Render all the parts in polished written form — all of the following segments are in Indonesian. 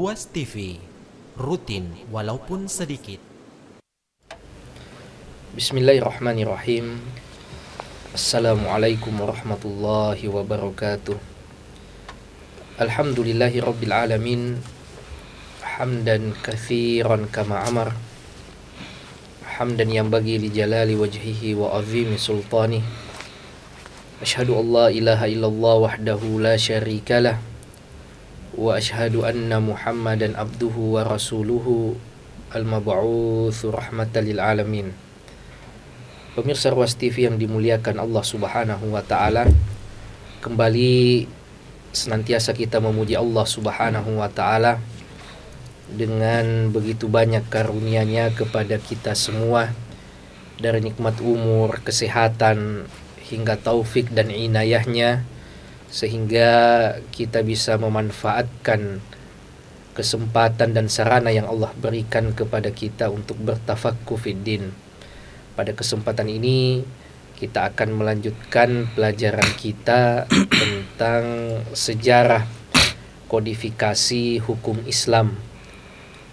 Ruas TV, rutin walaupun sedikit. Bismillahirrahmanirrahim. Assalamualaikum warahmatullahi wabarakatuh. Alhamdulillahi rabbil alamin. Hamdan katsiran kama amar. Hamdan yanbaghi li jalali wajhihi wa azimi sultanih. Asyhadu an la ilaha illallah wahdahu la syarikalah. Wa asyhadu anna Muhammadan abduhu wa rasuluhu al-mab'utsu rahmatan lil alamin. Pemirsa Ruas TV yang dimuliakan Allah Subhanahu wa taala, kembali senantiasa kita memuji Allah Subhanahu wa taala dengan begitu banyak karunia-Nya kepada kita semua, dari nikmat umur, kesehatan hingga taufik dan inayah-Nya, sehingga kita bisa memanfaatkan kesempatan dan sarana yang Allah berikan kepada kita untuk bertafaqquh fiddin. Pada kesempatan ini kita akan melanjutkan pelajaran kita tentang sejarah kodifikasi hukum Islam.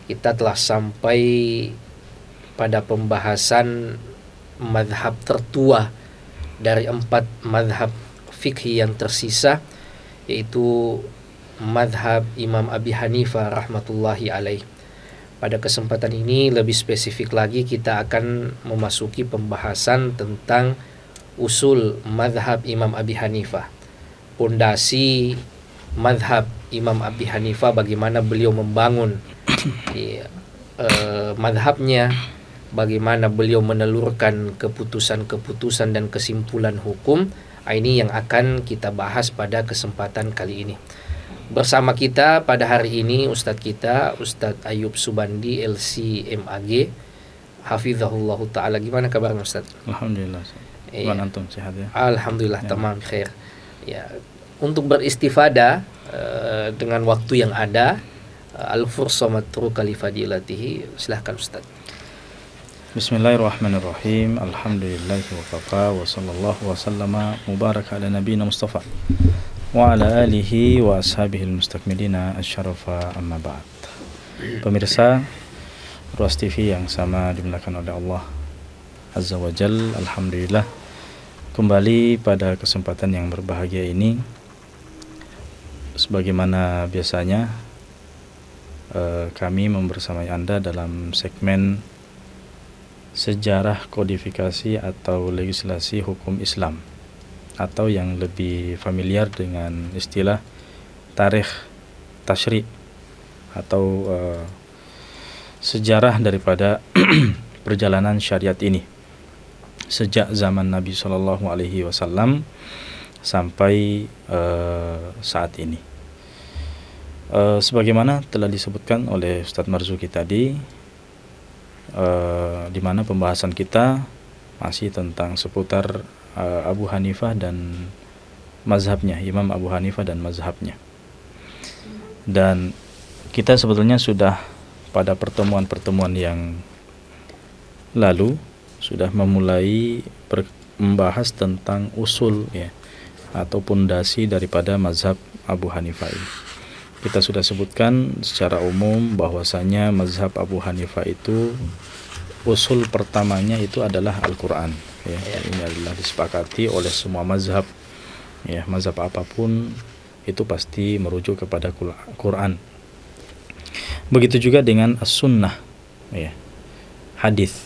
Kita telah sampai pada pembahasan mazhab tertua dari 4 mazhab fikih yang tersisa, yaitu mazhab Imam Abi Hanifah rahmatullahi alaih. Pada kesempatan ini lebih spesifik lagi kita akan memasuki pembahasan tentang usul mazhab Imam Abi Hanifah. Pondasi mazhab Imam Abi Hanifah, bagaimana beliau membangun mazhabnya, bagaimana beliau menelurkan keputusan-keputusan dan kesimpulan hukum. Ini yang akan kita bahas pada kesempatan kali ini. Bersama kita pada hari ini Ustadz kita, Ustadz Ayub Subandi LC.MAG, Hafizahullah Ta'ala. Gimana kabarnya Ustadz? Alhamdulillah. Gimana antum, sehat ya? Alhamdulillah, tamam, khair. Ya, untuk beristifadah dengan waktu yang ada, al-fursa matruka li fadilatihi. Silahkan Ustadz. Bismillahirrahmanirrahim. Alhamdulillahi wa kafa wa sallallahu wa sallama mubaraka ala nabiyina Mustafa wa ala alihi wa ashabihi al-mustakmilina asyarafa amma ba'd. Pemirsa Ruas TV yang sama dimuliakan oleh Allah Azza wa Jal, alhamdulillah kembali pada kesempatan yang berbahagia ini, sebagaimana biasanya kami membersamai Anda dalam segmen sejarah kodifikasi atau legislasi hukum Islam, atau yang lebih familiar dengan istilah tarikh tasyri' atau sejarah daripada perjalanan syariat ini sejak zaman Nabi Shallallahu Alaihi Wasallam sampai saat ini. Sebagaimana telah disebutkan oleh Ustadz Marzuki tadi, di mana pembahasan kita masih tentang seputar Abu Hanifah dan mazhabnya, Imam Abu Hanifah dan mazhabnya. Dan kita sebetulnya sudah pada pertemuan-pertemuan yang lalu sudah memulai membahas tentang usul ya, atau pondasi daripada mazhab Abu Hanifah ini. Kita sudah sebutkan secara umum bahwasanya mazhab Abu Hanifah itu usul pertamanya itu adalah Al-Quran ya. Ini adalah disepakati oleh semua mazhab ya, mazhab apapun itu pasti merujuk kepada Quran. Begitu juga dengan As-Sunnah ya, hadis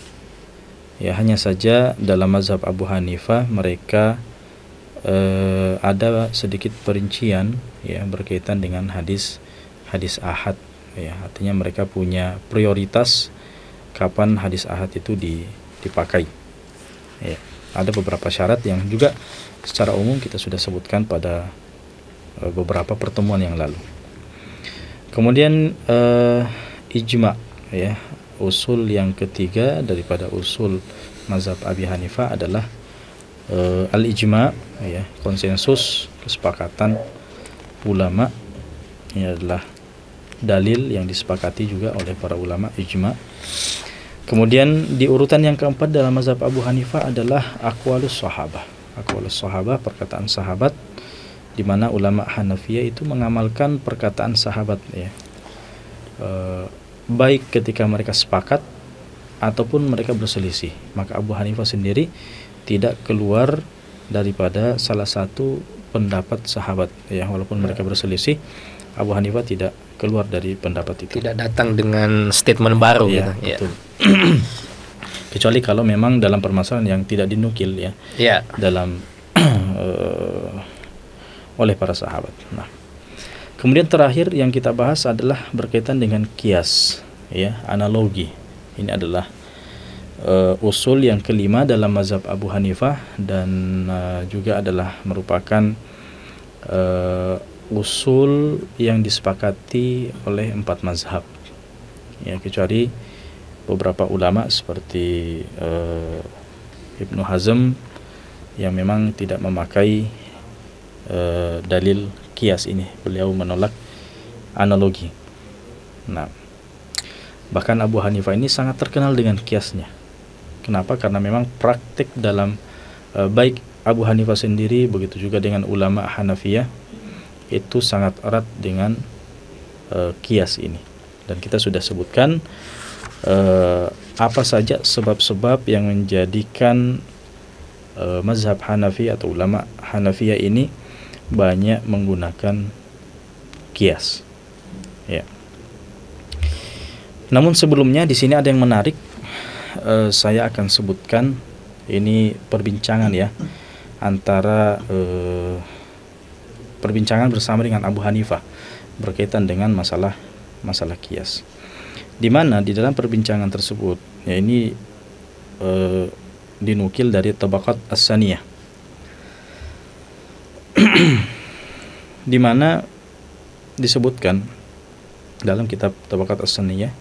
ya. Hanya saja dalam mazhab Abu Hanifah mereka ada sedikit perincian ya berkaitan dengan hadis ahad ya. Artinya mereka punya prioritas kapan hadis ahad itu dipakai ya. Ada beberapa syarat yang juga secara umum kita sudah sebutkan pada beberapa pertemuan yang lalu. Kemudian ijma ya, usul yang ketiga daripada usul mazhab Abi Hanifah adalah al-ijma ya, konsensus, kesepakatan ulama. Ini adalah dalil yang disepakati juga oleh para ulama, ijma. Kemudian di urutan yang keempat dalam mazhab Abu Hanifah adalah aqwalus sahabah. Aqwalus sahabah, perkataan sahabat, di mana ulama Hanafiyah itu mengamalkan perkataan sahabat ya. baik ketika mereka sepakat ataupun mereka berselisih. Maka Abu Hanifah sendiri tidak keluar daripada salah satu pendapat sahabat, ya, walaupun mereka berselisih, Abu Hanifah tidak keluar dari pendapat itu. Tidak datang dengan statement baru, ya, gitu. Betul. Kecuali kalau memang dalam permasalahan yang tidak dinukil, ya. Dalam oleh para sahabat. Nah, kemudian terakhir yang kita bahas adalah berkaitan dengan kias, ya, analogi. Ini adalah usul yang kelima dalam mazhab Abu Hanifah dan juga adalah merupakan usul yang disepakati oleh 4 mazhab, ya, kecuali beberapa ulama seperti Ibnu Hazm yang memang tidak memakai dalil kias ini. Beliau menolak analogi. Nah, bahkan Abu Hanifah ini sangat terkenal dengan kiasnya. Kenapa? Karena memang praktik dalam baik Abu Hanifah sendiri, begitu juga dengan ulama Hanafiyah, itu sangat erat dengan kias ini. Dan kita sudah sebutkan apa saja sebab-sebab yang menjadikan mazhab Hanafi atau ulama Hanafiyah ini banyak menggunakan kias, ya. Namun sebelumnya di sini ada yang menarik. Saya akan sebutkan ini perbincangan, ya, antara perbincangan bersama dengan Abu Hanifah berkaitan dengan masalah kias. Di mana di dalam perbincangan tersebut, ya, ini dinukil dari Tabaqat As-Saniyah, di mana disebutkan dalam kitab Tabaqat As-Saniyah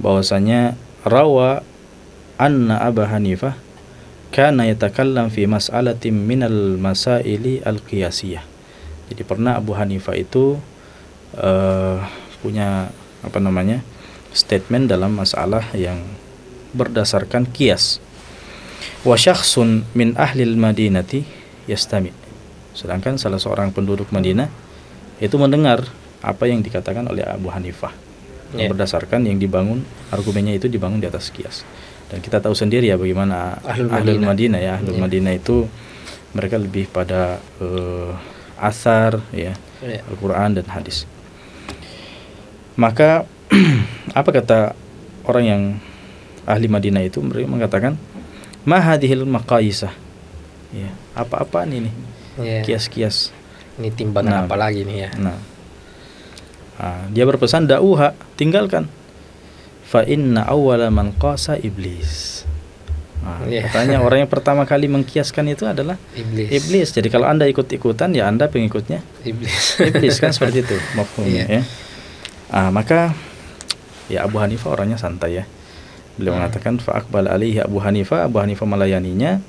bahwasanya rawa anna Abu Hanifah kana yatakallam fi mas'alatin minal masaili al-qiyasiyah. Jadi pernah Abu Hanifah itu punya statement dalam masalah yang berdasarkan kias. Wa syakhsun min ahlil madinati yastami. Sedangkan salah seorang penduduk Madinah itu mendengar apa yang dikatakan oleh Abu Hanifah, berdasarkan yang dibangun, argumennya itu dibangun di atas kias. Dan kita tahu sendiri, ya, bagaimana Ahlul Madinah, ya, Ahlul Madinah itu mereka lebih pada asar, ya, Al-Quran dan hadis. Maka apa kata orang yang ahli Madinah itu? Mereka mengatakan, ma hadhil maqaisah, ya, apa-apaan ini, kias-kias, ini timbangan apa lagi nih, ya. Dia berpesan, da'uha, tinggalkan. Fa inna awwala man qasa iblis. Katanya orang yang pertama kali mengkiaskan itu adalah iblis. Jadi kalau Anda ikut-ikutan, ya Anda pengikutnya iblis kan, seperti itu mafhumnya, ya. Maka ya Abu Hanifah orangnya santai, ya. Beliau mengatakan fa aqbal alaihi Abu Hanifah melayaninya,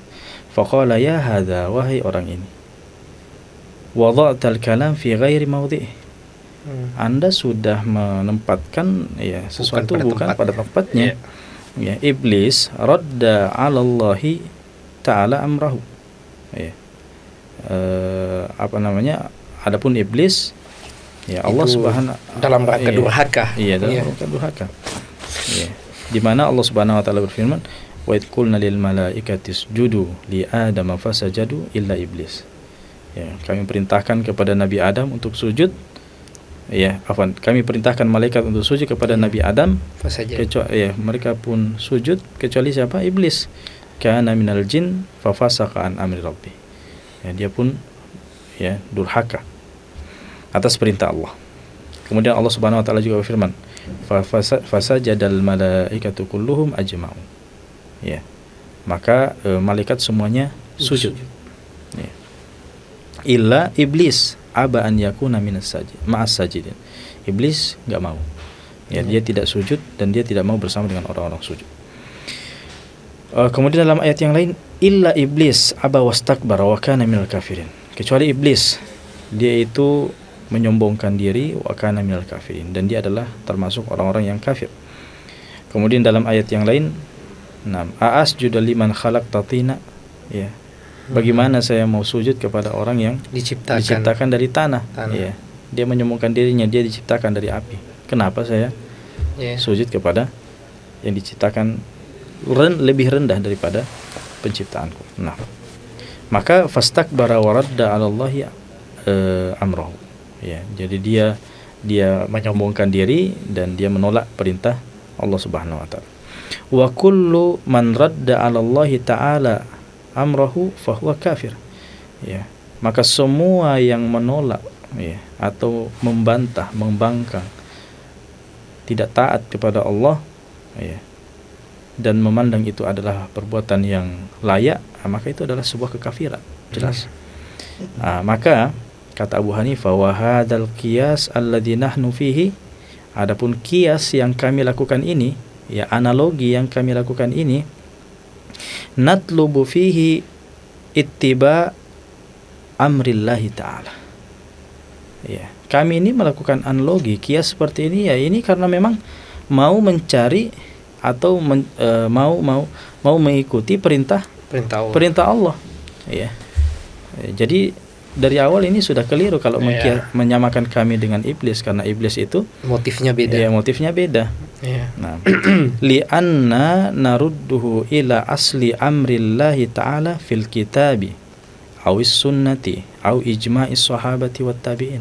faqala ya hadza, wahai orang ini, wada'tal kalam fi ghairi mawdi'i. Anda sudah menempatkan, ya, sesuatu bukan pada tempatnya. Ya, iblis radda 'ala Allahi ta'ala amrahu. Ya. Adapun iblis, ya, Allah Subhanahu dalam rangka durhaka. Iya, dalam rangka durhaka. Ya. Di mana Allah Subhanahu wa taala berfirman, wa id qulna lil malaikati isjudu li adama fasajadu illa iblis. Ya, kami perintahkan kepada Nabi Adam untuk sujud. Ya, kami perintahkan malaikat untuk sujud kepada Nabi Adam, kecuali, ya, mereka pun sujud kecuali siapa? Iblis. Kana minal jin fa fasaqa an amri rabbi. Ya, dia pun, ya, durhaka atas perintah Allah. Kemudian Allah Subhanahu wa taala juga berfirman, fa fasajadal malaikatu kulluhum ajma'u. Ya. Maka malaikat semuanya sujud. Ya. Illa iblis aba an yakuna ma'as sajidin. Iblis enggak mau. Ya, dia tidak sujud dan dia tidak mau bersama dengan orang-orang sujud. Kemudian dalam ayat yang lain, illa iblis aba wastakbara wa kana minal kafirin. Kecuali iblis, dia itu menyombongkan diri, wa kana minal kafirin, dan dia adalah termasuk orang-orang yang kafir. Kemudian dalam ayat yang lain, a'asjudu liman khalaqta tina, ya. Bagaimana saya mau sujud kepada orang yang diciptakan dari tanah. Ya. Dia menyombongkan dirinya, dia diciptakan dari api. Kenapa saya sujud kepada yang diciptakan lebih rendah daripada penciptaanku. Nah, maka fastakbara wa radda 'ala Allahi amrahu. Ya, jadi dia menyombongkan diri dan dia menolak perintah Allah Subhanahu wa taala. Wa kullu man radda 'ala Allahi ta'ala amrahu fahuwa kafir. Ya, maka semua yang menolak ya atau membantah, membangkang, tidak taat kepada Allah ya, dan memandang itu adalah perbuatan yang layak, maka itu adalah sebuah kekafiran, jelas. Maka kata Abu Hanifah, wa hadzal qiyas alladzi nahnu fihi, adapun qiyas yang kami lakukan ini, ya analogi yang kami lakukan ini, natlubu fihi ittiba amrillahi ta'ala. Ya, kami ini melakukan analogi qiyas seperti ini ya ini karena memang mau mencari atau mau mengikuti perintah Allah. Ya. Jadi dari awal ini sudah keliru kalau menyamakan kami dengan iblis, karena iblis itu motifnya beda. Ya, motifnya beda. Nah, li'anna narudduhu ila asli amrillahi ta'ala fil kitabi awis sunnati aw ijma'is sahabati wat tabi'in.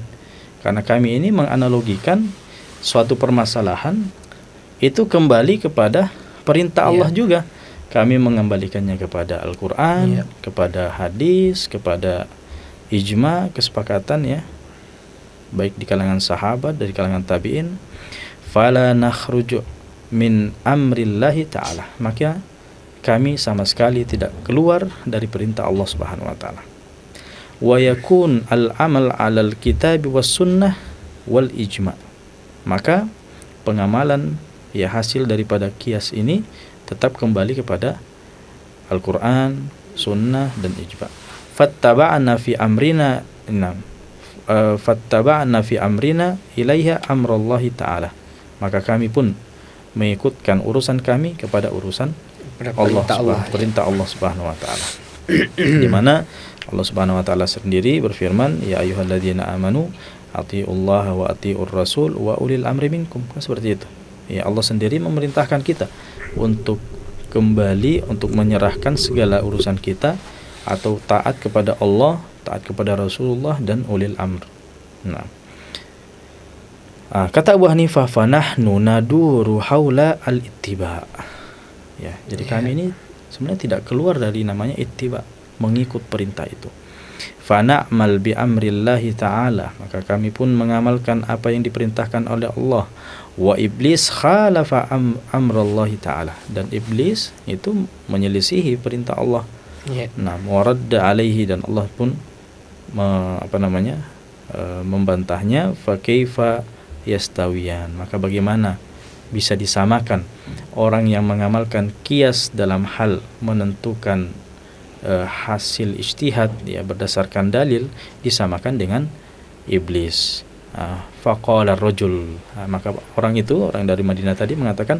Karena kami ini menganalogikan suatu permasalahan itu kembali kepada perintah Allah juga. Kami mengembalikannya kepada Al-Qur'an, kepada hadis, kepada ijma, kesepakatan ya, baik di kalangan sahabat, dari kalangan tabi'in. Fala nakhruju min amrillahi ta'ala, maka kami sama sekali tidak keluar dari perintah Allah Subhanahu wa taala. Wa yakun al-amal 'alal kitab was sunnah wal ijma. Maka pengamalan ya hasil daripada qiyas ini tetap kembali kepada Al-Qur'an, sunnah dan ijma. Fattaba'na fi amrina ilaiha amrallahi ta'ala. Maka kami pun mengikutkan urusan kami kepada urusan perintah Allah Subhanahu wa taala. Di mana Allah Subhanahu wa taala sendiri berfirman, ya ayyuhalladzina amanu atiullaha wa atiur rasul wa ulil amri minkum. Seperti itu. Ya, Allah sendiri memerintahkan kita untuk kembali untuk menyerahkan segala urusan kita atau taat kepada Allah, taat kepada Rasulullah dan ulil amr. Nah, kata Abu Hanifah, fanahnu naduru haula al-ittiba. Ya, jadi kami ini sebenarnya tidak keluar dari namanya ittiba, mengikut perintah itu. Fana'mal bi amrillahi ta'ala, maka kami pun mengamalkan apa yang diperintahkan oleh Allah. Wa iblis khalafa amrallahi ta'ala, dan iblis itu menyelisihi perintah Allah. Nah, waradda alaihi, dan Allah pun membantahnya. Fa kaifa yastawiyan, maka bagaimana bisa disamakan orang yang mengamalkan qiyas dalam hal menentukan hasil ijtihad ya berdasarkan dalil, disamakan dengan iblis. Faqala ar-rajul, maka orang dari Madinah tadi mengatakan,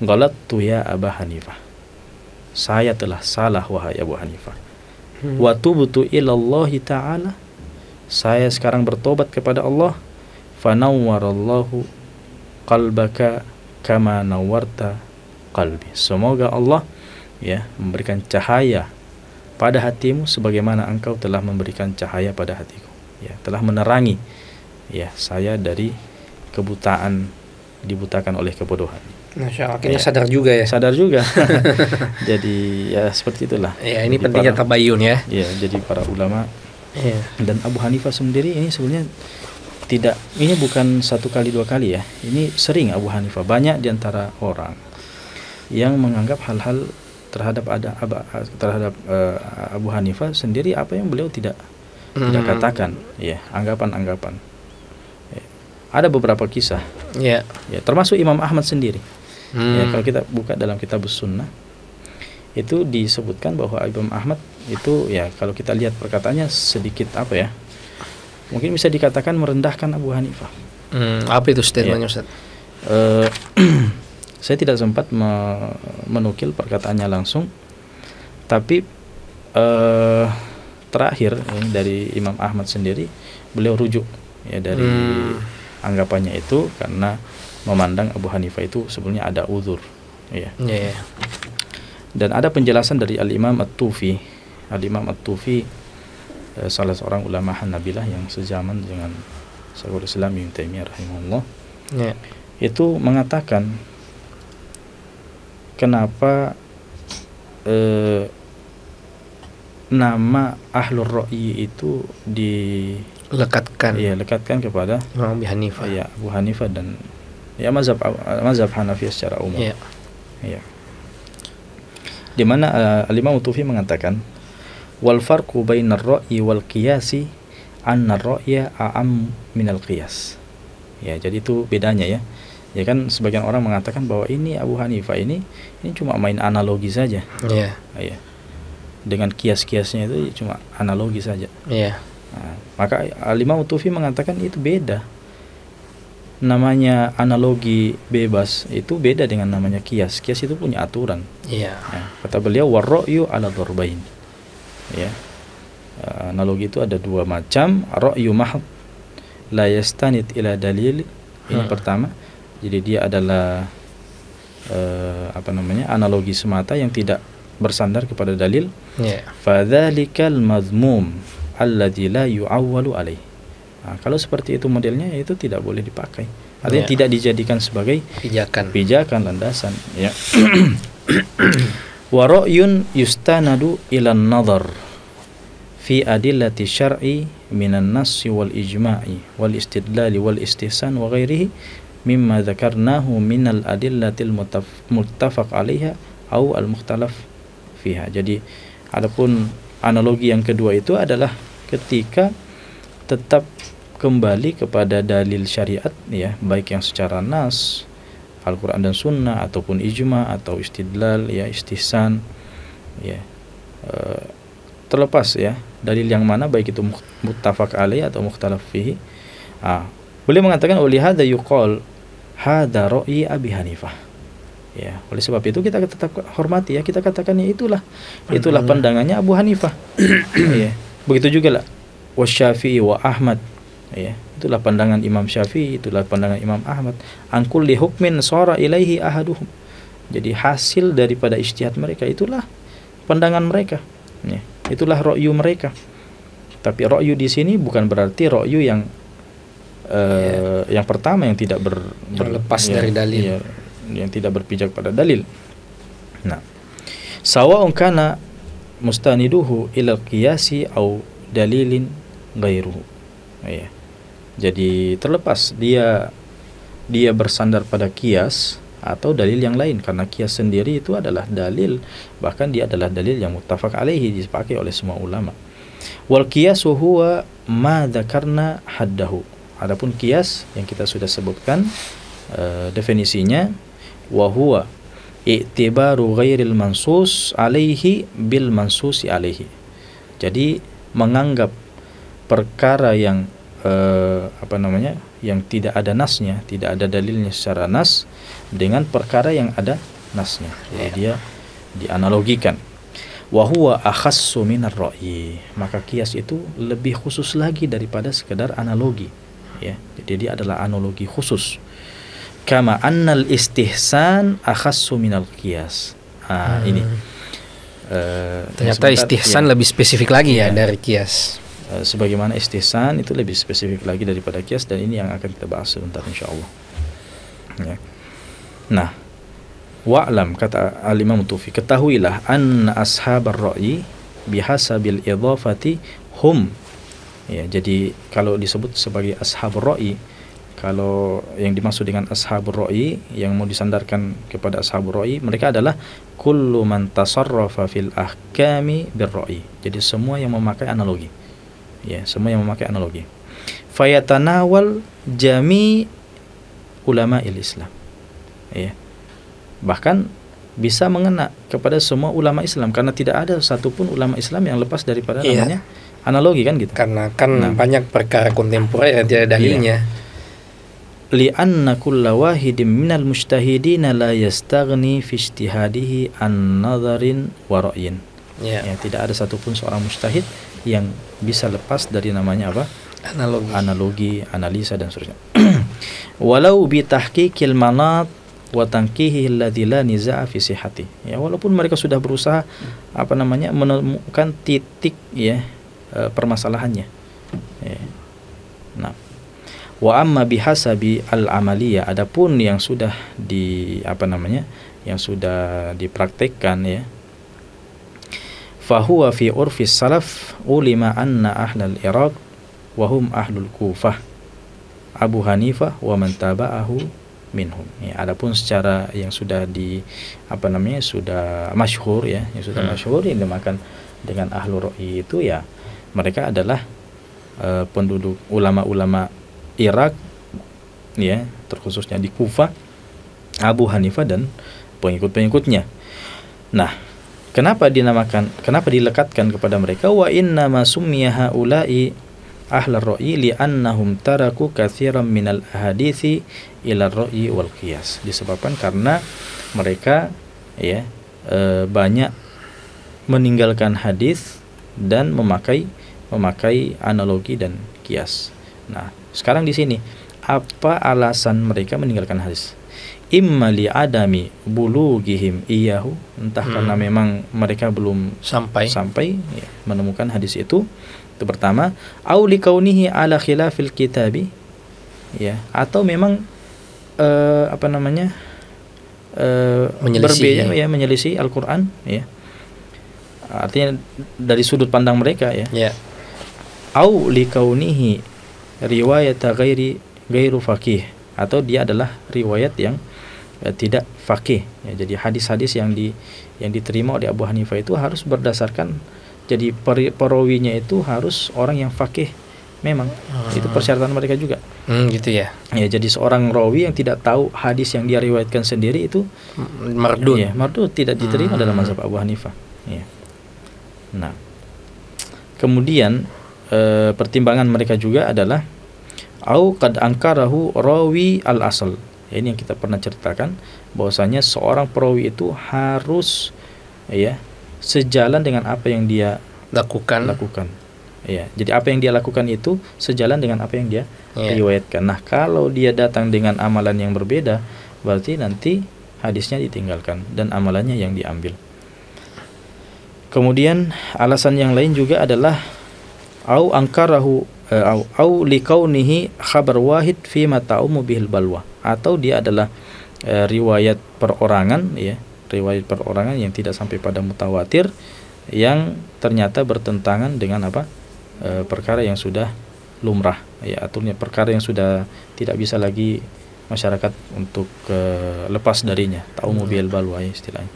ghalattu ya Abu Hanifah, saya telah salah wahai Abu Hanifah. Wa tubtu ila Allah ta'ala, saya sekarang bertobat kepada Allah. Fanawwarallahu qalbaka kama nawwarta qalbi, semoga Allah ya memberikan cahaya pada hatimu sebagaimana engkau telah memberikan cahaya pada hatiku. Ya, telah menerangi ya saya dari kebutaan, dibutakan oleh kebodohan. Masya Allah, akhirnya sadar juga ya. Sadar juga. Jadi ya seperti itulah. Ya, ini jadi pentingnya tabayun ya. Ya, jadi para ulama dan Abu Hanifah sendiri ini sebenarnya ini bukan satu kali dua kali ya. Ini sering Abu Hanifah, banyak diantara orang yang menganggap hal-hal terhadap Abu Hanifah sendiri apa yang beliau tidak katakan, ya, anggapan-anggapan. Ya. Ada beberapa kisah. Ya, termasuk Imam Ahmad sendiri. Ya, kalau kita buka dalam Kitabus Sunnah itu disebutkan bahwa Imam Ahmad itu ya kalau kita lihat perkataannya sedikit mungkin bisa dikatakan merendahkan Abu Hanifah. Apa itu statementnya, Ustaz? Saya tidak sempat menukil perkataannya langsung, tapi terakhir dari Imam Ahmad sendiri, beliau rujuk ya dari anggapannya itu karena memandang Abu Hanifah itu sebenarnya ada uzur, ya. Ya. Dan ada penjelasan dari Al-Imam At-Tufi. Al-Imam At-Tufi salah seorang ulama Hanabilah yang sezaman dengan Syekhul Islam Ibnu Taimiyah rahimahullah. Ya. Itu mengatakan kenapa nama Ahlur Ra'yi itu lekatkan kepada Imam Abu Hanifah. Ya, Abu Hanifah dan ya mazhab Hanafi secara umum. Ya. Ya. Di mana Al-Imam Tufi mengatakan wal farqu bainar ra'yi wal qiyasi anna ar-ra'ya a'am minal qiyas. Ya, jadi itu bedanya ya. Ya kan sebagian orang mengatakan bahwa ini Abu Hanifah ini cuma main analogi saja. Iya. Ya. Dengan kias-kiasnya itu cuma analogi saja. Iya. Nah, maka Al-Imam Tufi mengatakan itu beda. Namanya analogi bebas itu beda dengan namanya kias. Kias itu punya aturan. Iya. Ya, kata beliau warra'yu ala dharbain. Ya. Analogi itu ada dua macam, ra'yu mahd la yastanid ila dalil. Ini pertama. Jadi dia adalah analogi semata yang tidak bersandar kepada dalil. Yeah. Fadzalikal madhmum alladzi la yu'awwalu alaih. Nah, kalau seperti itu modelnya itu tidak boleh dipakai. Artinya tidak dijadikan sebagai pijakan landasan, ya. Wa ra'yun yustanadu ila an-nadhar fi adillati syar'i minan nass wal ijma'i wal istidlal wal istihsan wa ghairihi mimma dzakarnahu minal adillatil muttafaq 'alaiha au al-mukhtalaf fiha. Jadi adapun analogi yang kedua itu adalah ketika tetap kembali kepada dalil syariat, ya, baik yang secara nas Al-Qur'an dan Sunnah ataupun ijma atau istidlal, ya, istihsan, ya, terlepas ya dalil yang mana baik itu muttafaq 'alaihi atau mukhtalaf fihi. Boleh mengatakan oleh hadza yuqal hadza ra'yi Abi Hanifah. Ya, oleh sebab itu kita tetap hormati, ya, kita katakan ya itulah pandangannya Abu Hanifah. Ya. Begitu juga lah Wasyafi'i wa Ahmad. Ya, itulah pandangan Imam Syafi'i, itulah pandangan Imam Ahmad. An kulli hukmin shara ilaihi ahaduhum. Jadi hasil daripada ijtihad mereka itulah pandangan mereka. Ya, itulah ra'yu mereka. Tapi ra'yu di sini bukan berarti ra'yu yang yang pertama yang tidak berlepas dari dalil, ya, yang tidak berpijak pada dalil. Nah, sawa'un kana mustaniduhu ila qiyasi au dalilin ghairuhu. Ya. Jadi terlepas dia bersandar pada kias atau dalil yang lain, karena kias sendiri itu adalah dalil, bahkan dia adalah dalil yang muttafaq alaihi, dipakai oleh semua ulama. Wal qiyasu huwa ma dzakarna haddahu. Adapun kias yang kita sudah sebutkan definisinya, wa huwa i'tibaru ghairil mansus alaihi bil mansusi alaihi. Jadi menganggap perkara yang yang tidak ada nasnya, tidak ada dalilnya secara nas dengan perkara yang ada nasnya. Jadi dia dianalogikan. Wa huwa akhassu minar ra'yi. Maka kias itu lebih khusus lagi daripada sekedar analogi. Ya, jadi dia adalah analogi khusus. Kama annal istihsan akhassu minal qiyas. Ini ternyata istihsan lebih spesifik lagi ya dari qiyas. Sebagaimana istihsan itu lebih spesifik lagi daripada qiyas, dan ini yang akan kita bahas sebentar insyaallah. Ya. Nah, wa'lam, kata al-Imam Tufi, ketahuilah anna ashabar ra'yi bihasabil idhafati hum. Ya, jadi kalau disebut sebagai ashabur ra'yi, kalau yang dimaksud dengan ashabur ra'yi yang mau disandarkan kepada ashabur ra'yi, mereka adalah kullu man tasarrafa fil ahkami bir ra'yi. Jadi semua yang memakai analogi. Ya, semua yang memakai analogi. Fayatanawal jami ulama'il Islam. Ya. Bahkan bisa mengena kepada semua ulama Islam, karena tidak ada satupun ulama Islam yang lepas daripada namanya analogi, kan gitu. Karena banyak perkara kontemporer yang tidak ada dalilnya. Li'anna kulla wahidin minal mujtahidina la yastaghni fi ijtihadihi an nadharin wa ra'yin. Ya, tidak ada satupun seorang mujtahid yang bisa lepas dari namanya apa? Analogi, analisa dan seterusnya. walau bi tahqiqil manat wa tanqihi alladzi la niza'a fi sihhati. Ya, walaupun mereka sudah berusaha menemukan titik ya permasalahannya. Ya. Nah, wa amma bihasabi al-amaliyah, adapun yang sudah yang sudah dipraktekkan ya, fahuwa fi urfis salaf ulima anna ahlal Iraq wa hum ahlul Kufah Abu Hanifah wa man taba'ahu minhum. Ya, adapun secara yang sudah sudah masyhur ya, yang sudah masyhur yang dimakan dengan ahlul Ra'i itu ya, mereka adalah penduduk ulama-ulama Irak ya, terkhususnya di Kufah, Abu Hanifah dan pengikut-pengikutnya. Nah, kenapa dilekatkan kepada mereka? Wa inna ma summiya haula'i ahlar ra'i li'annahum taraku katsiran minal ahadithi ila ra'i wal qiyas. Disebabkan karena mereka ya banyak meninggalkan hadis dan memakai analogi dan kias. Nah, sekarang di sini apa alasan mereka meninggalkan hadis? Imma li adami bulughihim iyahu, entah karena memang mereka belum sampai ya, menemukan hadis itu pertama, au li kaunihi ala khilafil kitabi ya, atau memang berbeda ya, menyelisih Al-Qur'an ya. Artinya dari sudut pandang mereka ya. Au li kaunihi riwayat ghairu faqih, atau dia adalah riwayat yang tidak faqih ya. Jadi hadis-hadis yang diterima oleh Abu Hanifah itu harus berdasarkan, jadi perawinya itu harus orang yang faqih memang. Itu persyaratan mereka juga. Gitu ya. Ya, jadi seorang rawi yang tidak tahu hadis yang dia riwayatkan sendiri itu mardud. Ya, mardud, tidak diterima dalam mazhab Abu Hanifah. Ya. Nah, kemudian pertimbangan mereka juga adalah au qad ankarahu rawi al-asl. Ya, ini yang kita pernah ceritakan bahwasanya seorang perawi itu harus ya sejalan dengan apa yang dia lakukan. Ya, jadi apa yang dia lakukan itu sejalan dengan apa yang dia riwayatkan. Nah, kalau dia datang dengan amalan yang berbeda, berarti nanti hadisnya ditinggalkan dan amalannya yang diambil. Kemudian alasan yang lain juga adalah au ankarahu au likaunihi khabar wahid fi ma ta'ummu bihil balwa, atau dia adalah riwayat perorangan ya, riwayat perorangan yang tidak sampai pada mutawatir, yang ternyata bertentangan dengan perkara yang sudah lumrah ya, aturnya perkara yang sudah tidak bisa lagi masyarakat untuk lepas darinya, ta'ummu bihil balwa ya istilahnya.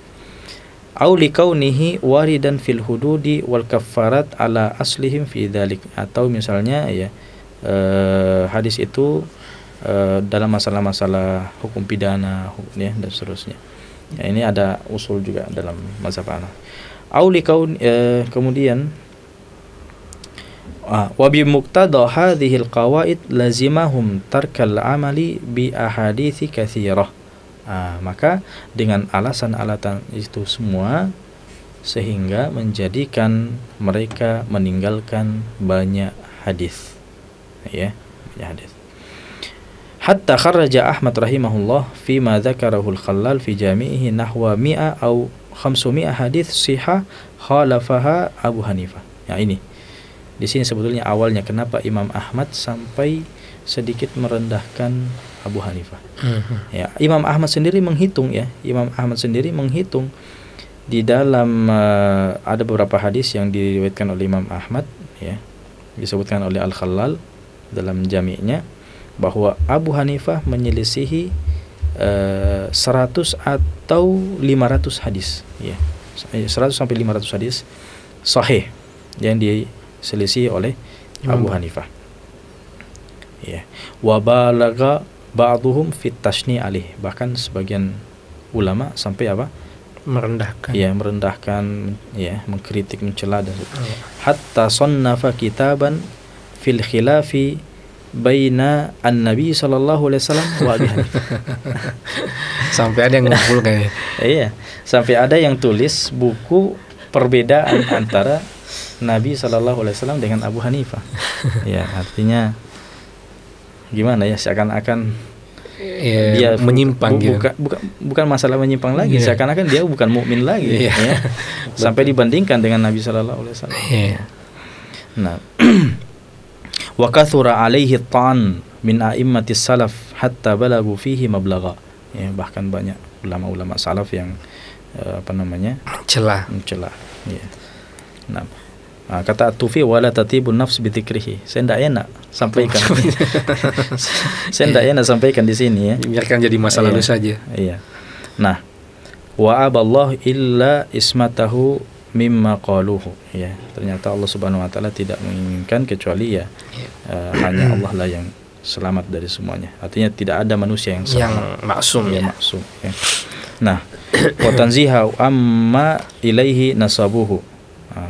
Au likaunihi waridan fil hududi wal kaffarat ala aslihim fi dzalik, atau misalnya ya hadis itu dalam masalah-masalah hukum pidana ya, dan seterusnya. Ya, ini ada usul juga dalam mazhab Hanafi. Au likaun kemudian wa bi muqtada hadhil qawaid lazimahum tarkal amali bi ahadithi katsirah. Maka dengan alasan-alasan itu semua sehingga menjadikan mereka meninggalkan banyak hadis ya, banyak hadis. Hatta kharraja Ahmad rahimahullah fi ma dzakarahu al-Khallal fi jami'ihi nahwa 100 atau 500 hadis sihah khalafaha Abu Hanifah. Ya, ini di sini sebetulnya awalnya kenapa Imam Ahmad sampai sedikit merendahkan Abu Hanifah. Ya, Imam Ahmad sendiri menghitung di dalam ada beberapa hadis yang diriwayatkan oleh Imam Ahmad ya, disebutkan oleh Al-Khallal dalam jami'nya bahwa Abu Hanifah menyelisihi 100 atau 500 hadis ya, 100 sampai 500 hadis sahih yang diselisihi oleh Abu Hanifah. Ya, wa balagha ba'dhum fit tashni alih, bahkan sebagian ulama sampai merendahkan ya, mengkritik, mencela dan hatta sannafa kitaban fil khilafi baina an-nabi sallallahu alaihi wasallam wa Abi Hanifah. Sampai ada yang ngumpul kayaknya. Iya, sampai ada yang tulis buku perbedaan antara Nabi sallallahu alaihi wasallam dengan Abu Hanifah. Ya, artinya gimana ya, seakan-akan dia menyimpang gitu. Bukan masalah menyimpang lagi, seakan-akan dia bukan mukmin lagi, ya. Sampai dibandingkan dengan Nabi Sallallahu Alaihi Wasallam. Nah, wa kathura alaihi ta'an min a'immatis salaf hatta balagu fihi mablagha. Ya, bahkan banyak ulama-ulama salaf yang mencela. Ya. Nah, kata Tufi wala tatibun nafs bi dzikrihi. Saya tidak enak sampaikan. Saya tidak enak sampaikan di sini, ya. Biarkan jadi masa lalu saja. Iya. Nah, wa aballahu illa ismatahu mimma qaluhu, ya. Ternyata Allah Subhanahu wa taala tidak menginginkan kecuali hanya Allah lah yang selamat dari semuanya. Artinya tidak ada manusia yang maksum, maksum, ya. Nah, wa tanziha amma ilaihi nasabuhu.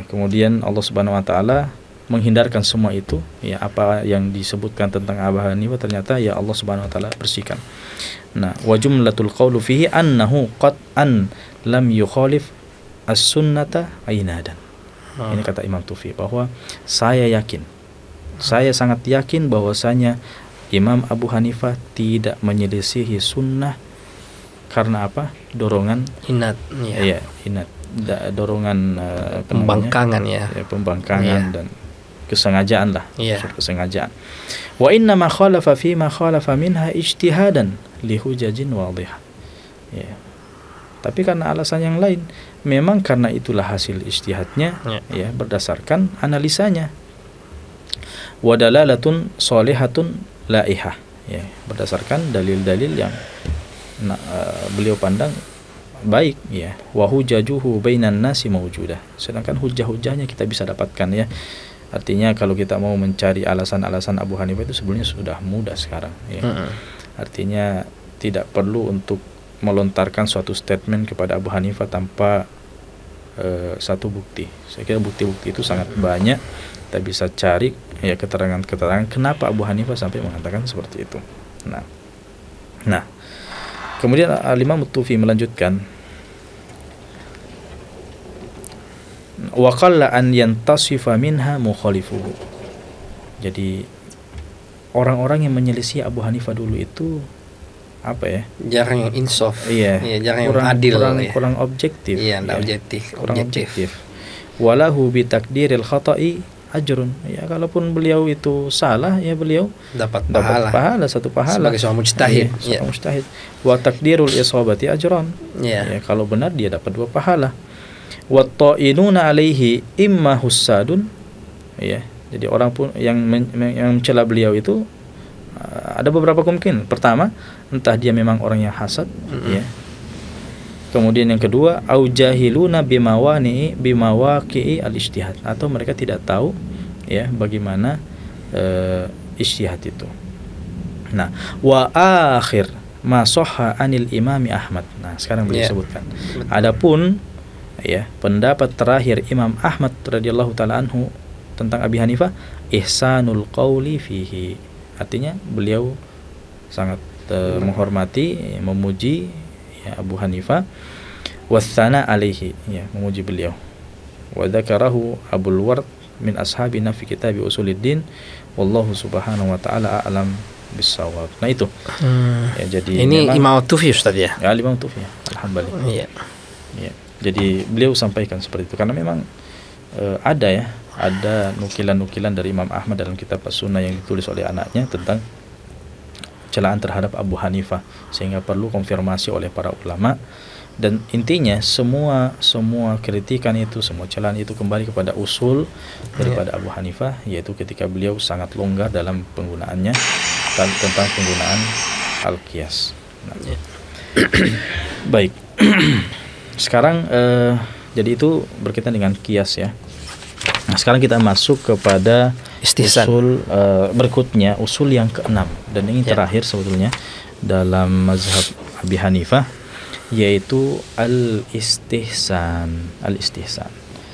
Kemudian Allah Subhanahu wa taala menghindarkan semua itu, ya, apa yang disebutkan tentang Abu Hanifah ternyata ya Allah Subhanahu wa taala bersihkan. Nah, wa jumlatul qawlu fihi annahu qad an lam yukhalif as-sunnata ainadan. Ini kata Imam Tufi, bahwa saya sangat yakin bahwasanya Imam Abu Hanifah tidak menyelisihi sunnah karena apa? Dorongan inat, ya, inat, dorongan pembangkangan, pembangkangan dan kesengajaan lah, kesengajaan. Wa inna ma khalafa fi ma khalafa minha ijtihadan li hujajin wadhihah. Ya. Tapi karena alasan yang lain, memang karena itulah hasil ijtihadnya, ya, berdasarkan analisanya. Wa dalalatun shalihatun laihah, ya, berdasarkan dalil-dalil yang beliau pandang baik, ya. Wa hujajuhu bainan nasi mawjudah. Sedangkan hujah-hujahnya kita bisa dapatkan, ya. Artinya kalau kita mau mencari alasan-alasan Abu Hanifah itu sebenarnya sudah mudah sekarang, ya. Artinya tidak perlu untuk melontarkan suatu statement kepada Abu Hanifah tanpa satu bukti. Saya kira bukti-bukti itu sangat banyak. Kita bisa cari, ya, keterangan-keterangan kenapa Abu Hanifah sampai mengatakan seperti itu. Nah, kemudian Imam Tufi melanjutkan, wa qalla an yantasifa minha mukhalifuhu. Jadi orang-orang yang menyelisih Abu Hanifah dulu itu apa, ya? Jarang yang insaf. Iya, jarang yang adil, kurang objektif. Iya, kurang objektif. Walahu bi takdiril khata'i ajrun. Ya, kalaupun beliau itu salah, ya beliau dapat pahala, satu pahala sebagai seorang mujtahid. Seorang mujtahid. Wa takdirul isabati ajran. Ya, kalau benar dia dapat 2 pahala. Wa ta'inuna alaihi imma hussadun. Ya, jadi orang pun yang mencela beliau itu ada beberapa kemungkinan. Pertama, entah dia memang orang yang hasad, ya. Kemudian yang kedua, au jahiluna bimawaqi'i al-ijtihad, atau mereka tidak tahu, ya, bagaimana ijtihad itu. Nah, wa akhir ma sahha anil Imami Ahmad. Nah, sekarang beliau sebutkan. Adapun, ya, pendapat terakhir Imam Ahmad radhiyallahu taala anhu tentang Abi Hanifah, ihsanul qauli fihi. Artinya beliau sangat menghormati, memuji, ya, Abu Hanifah, wathana alaihi, ya, memuji beliau. Wa dzakarahu Abul Ward min ashabina fi kitab Usuluddin, wallahu subhanahu wa ta'ala a'lam bissawab. Nah, itu. Ya, jadi ini Imam Tufi, Ustaz, ya. Ya, Imam Tufi. Alhamdulillah. Iya. Ya. Jadi beliau sampaikan seperti itu karena memang ada nukilan-nukilan dari Imam Ahmad dalam kitab As-Sunnah yang ditulis oleh anaknya tentang celaan terhadap Abu Hanifah, sehingga perlu konfirmasi oleh para ulama. Dan intinya semua kritikan itu, semua celaan itu kembali kepada usul daripada Abu Hanifah, yaitu ketika beliau sangat longgar dalam penggunaannya tentang penggunaan al-qiyas. Baik. Sekarang jadi itu berkaitan dengan qiyas, ya. Nah, sekarang kita masuk kepada usul berikutnya, usul yang ke-6, dan ini terakhir sebetulnya dalam mazhab Abi Hanifah, yaitu al-istihsan.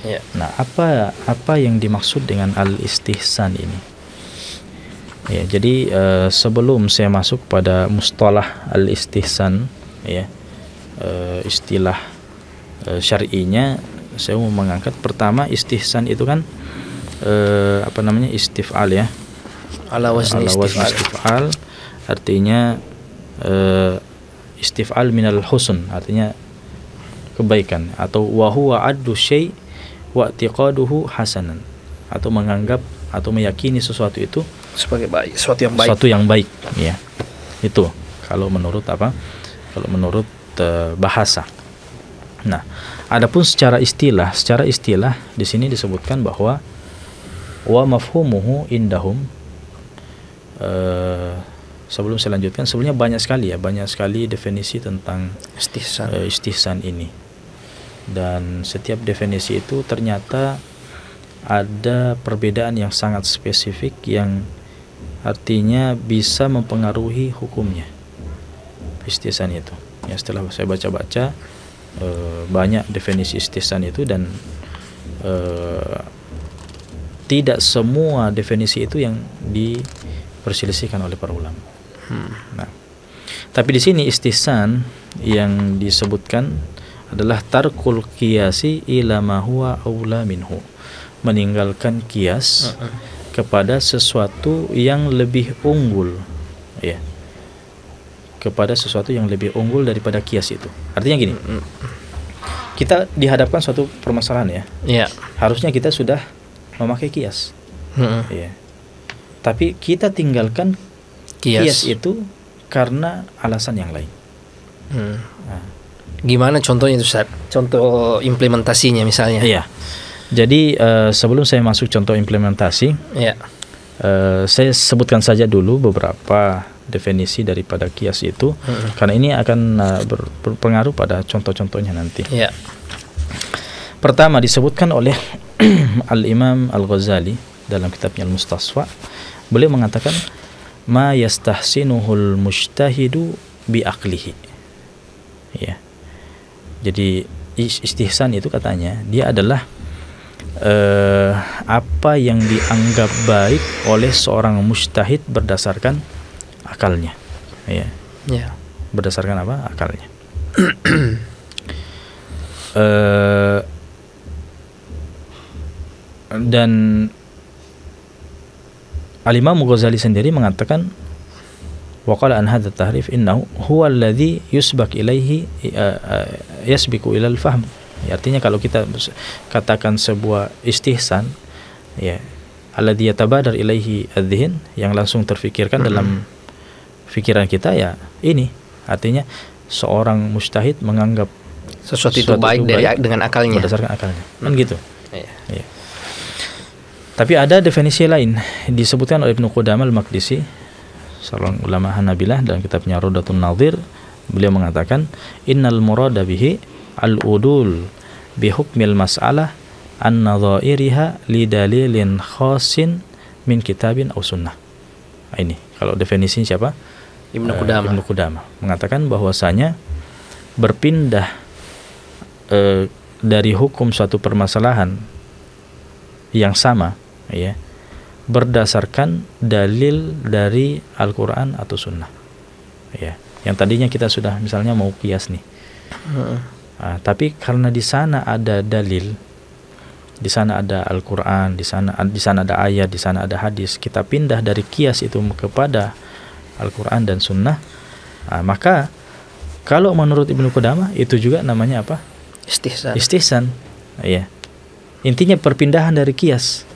Ya. Nah, apa yang dimaksud dengan al-istihsan ini? Ya, jadi sebelum saya masuk pada mustalah al-istihsan, ya, istilah syar'inya, saya mau mengangkat pertama istihsan itu kan istif'al, ya, ala wazni istif'al. Artinya istif'al minal husn, artinya kebaikan, atau wa huwa addu syai' wa i'tiqaduhu hasanan, atau menganggap atau meyakini sesuatu itu sebagai baik, sesuatu yang baik. Sesuatu yang baik, ya. Itu kalau menurut apa? Kalau menurut bahasa. Nah, adapun secara istilah di sini disebutkan bahwa wa mafhumuhu indahum, sebelum saya lanjutkan, sebenarnya banyak sekali definisi tentang istihsan ini. Dan setiap definisi itu ternyata ada perbedaan yang sangat spesifik yang artinya bisa mempengaruhi hukumnya istihsan itu. Ya, setelah saya baca-baca banyak definisi istihsan itu, dan tidak semua definisi itu yang diperselisihkan oleh para ulama. Nah, tapi di sini istihsan yang disebutkan adalah tarkul qiyasi ila ma huwa aula minhu, meninggalkan kias kepada sesuatu yang lebih unggul, ya, kepada sesuatu yang lebih unggul daripada kias itu. Artinya gini, kita dihadapkan suatu permasalahan, ya. Harusnya kita sudah memakai kias, ya. Tapi kita tinggalkan kias itu karena alasan yang lain. Nah. Gimana contohnya itu, Ustaz? Contoh implementasinya misalnya. Iya. Jadi sebelum saya masuk contoh implementasi, saya sebutkan saja dulu beberapa definisi daripada kias itu, karena ini akan berpengaruh pada contoh-contohnya nanti. Pertama disebutkan oleh Al-Imam Al-Ghazali dalam kitabnya Al-Mustasfa. Beliau mengatakan ma yastahsinuhul mujtahidu bi aqlihi. Ya. Jadi istihsan itu katanya dia adalah apa yang dianggap baik oleh seorang mujtahid berdasarkan akalnya, ya. Berdasarkan apa? Akalnya. Dan Al-Imam Ghazali sendiri mengatakan waqala an hadha tahrif innahu huwa alladhi yusbaq ilaihi yasbiqu ilal fahm. Ya, artinya kalau kita katakan sebuah istihsan, ya, alladhi yatabadar ilaihi adh-dhihn, yang langsung terfikirkan dalam fikiran kita, ya ini artinya seorang mujtahid menganggap sesuatu itu baik dengan akalnya, berdasarkan akalnya, kan gitu. Ya. Tapi ada definisi lain disebutkan oleh Ibnu Qudamah Al-Maqdisi, seorang ulama Hanabilah, dalam kitabnya Rawdatun Nadhir. Beliau mengatakan innal murada bihi al-udul bi hukmil mas'alah an nadhairiha li dalilin khasin min kitabin aw sunnah. Ini kalau definisi siapa? Ibnu Qudamah mengatakan bahwasanya berpindah dari hukum suatu permasalahan yang sama, ya, berdasarkan dalil dari Al-Quran atau Sunnah, ya. Yang tadinya kita sudah misalnya mau kias nih, tapi karena di sana ada dalil, di sana ada Al-Quran, di sana ada ayat, di sana ada hadis, kita pindah dari kias itu kepada Al-Quran dan Sunnah, maka kalau menurut Ibnu Qudamah itu juga namanya apa? Istihsan, ya. Intinya perpindahan dari kias.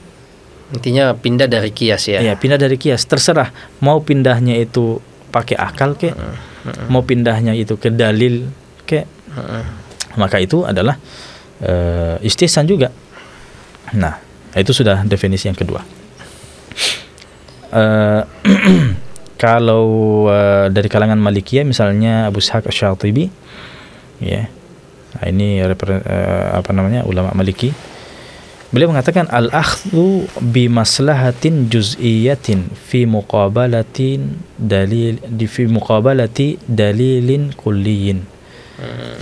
Intinya pindah dari kias, ya. Iya, pindah dari kias. Terserah mau pindahnya itu pakai akal kek, mau pindahnya itu ke dalil kek. Maka itu adalah istihsan juga. Nah, itu sudah definisi yang kedua. Kalau dari kalangan Malikiyah misalnya Abu Ishaq Asy-Syatibi, ya. Nah, ini ulama Maliki. Beliau mengatakan al-akhdhu bi maslahatin juz'iyatin fi muqabalati dalilin kulliyin.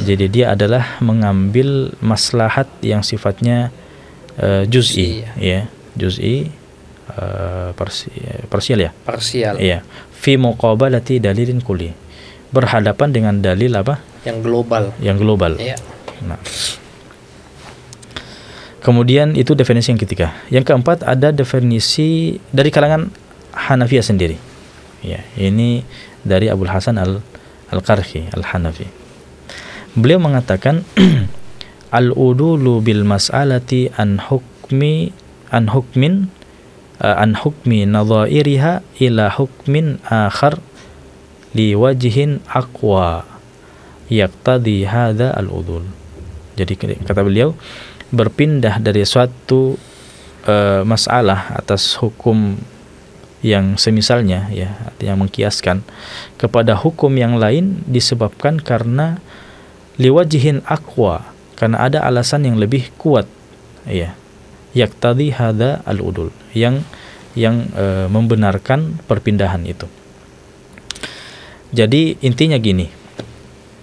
Jadi dia adalah mengambil maslahat yang sifatnya juz'i, ya, juz'i, parsial, ya. Parsial. Iya. Fi muqabalati dalilin kulli. Berhadapan dengan dalil apa? Yang global. Iya. Nah. Kemudian itu definisi yang ketiga. Yang keempat ada definisi dari kalangan Hanafiyah sendiri. Ya, ini dari Abul Hasan Al-Qarhi Al-Hanafi. Beliau mengatakan al-udulu bil mas'alati an hukmi nadhairiha ila hukmin akhar li wajhin aqwa yaqtadi hadha al-udul. Jadi kata beliau, berpindah dari suatu masalah atas hukum yang semisalnya, ya, artinya mengkiaskan kepada hukum yang lain disebabkan karena liwajihin aqwa, karena ada alasan yang lebih kuat, ya, yaqtadi hadza al-udul, yang membenarkan perpindahan itu. Jadi intinya gini.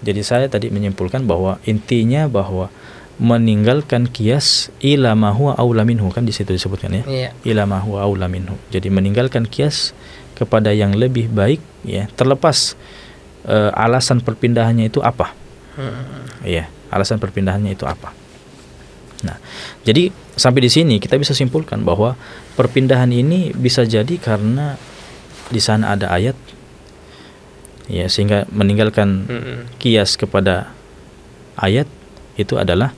Jadi saya tadi menyimpulkan bahwa intinya bahwa meninggalkan kias ila ma huwa aula minhu, kan di situ disebutkan, ya. Iya. Ila ma huwa aula minhu. Jadi meninggalkan kias kepada yang lebih baik, ya, terlepas alasan perpindahannya itu apa. Iya, alasan perpindahannya itu apa. Nah, jadi sampai di sini kita bisa simpulkan bahwa perpindahan ini bisa jadi karena di sana ada ayat, ya, sehingga meninggalkan kias kepada ayat itu adalah